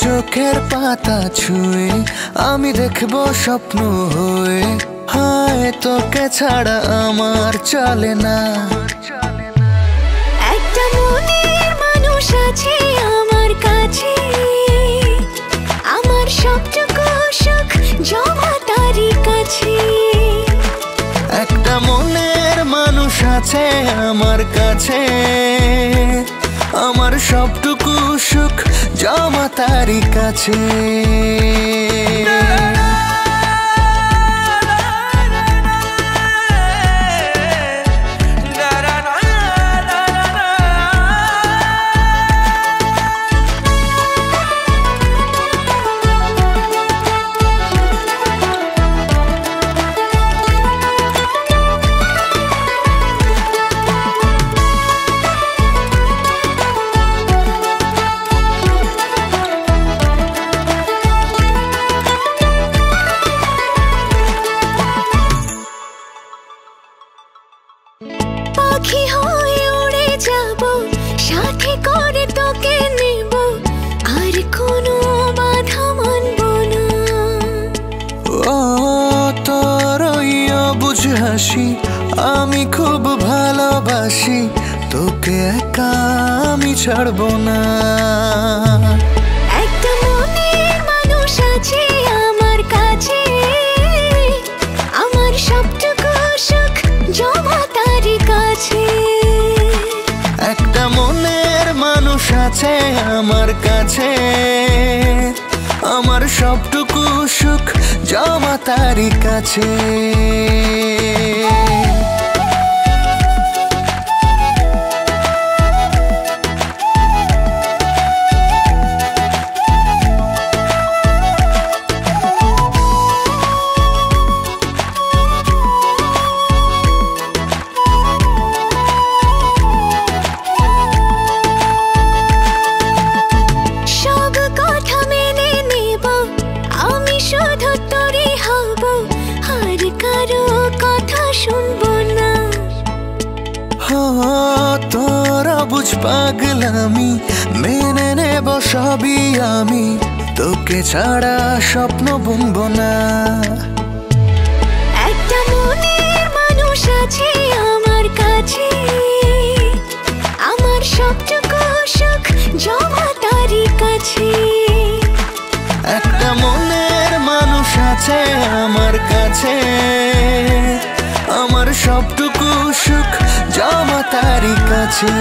চোখের পাতা ছুঁয়ে আমি দেখবো স্বপ্ন হয়ে, হায় তোকে ছাড়া আমার চলে না। একটা মনের মানুষ আছে আমার কাছে, আমার সবটুকু সুখ জমা তারই কাছে। একটা মনের মানুষ আছে আমার কাছে, আমার সবটুকু সুখ জমা তারই কাছে। পাখি হয়ে উড়ে যাব, সাথে করে তোকে নেব, আর কোনো বাধা মানব না। ও তোর বুঝ হাসি আমি খুব ভালোবাসি, তোকে একা আমি ছাড়বো না। একটা মনের মানুষ আছে আমার কাছে, আমার সবটুকু সুখ জমা তারই কাছে। একটা মনের মানুষ আছে আমার কাছে, আমার সবটুকু সুখ জমা তারই কাছে। তোরা বুঝ পাগলামি মেনে নেব সবই আমি, তোকে ছাড়া স্বপ্ন বুনবো না। একটা মনের মানুষ আছে আমার কাছে, আমার সবটুকু সুখ জমা তারই কাছে। একটা মনের মানুষ আছে আমার কাছে, আমার সবটুকু সুখ জমা তারই কাছে।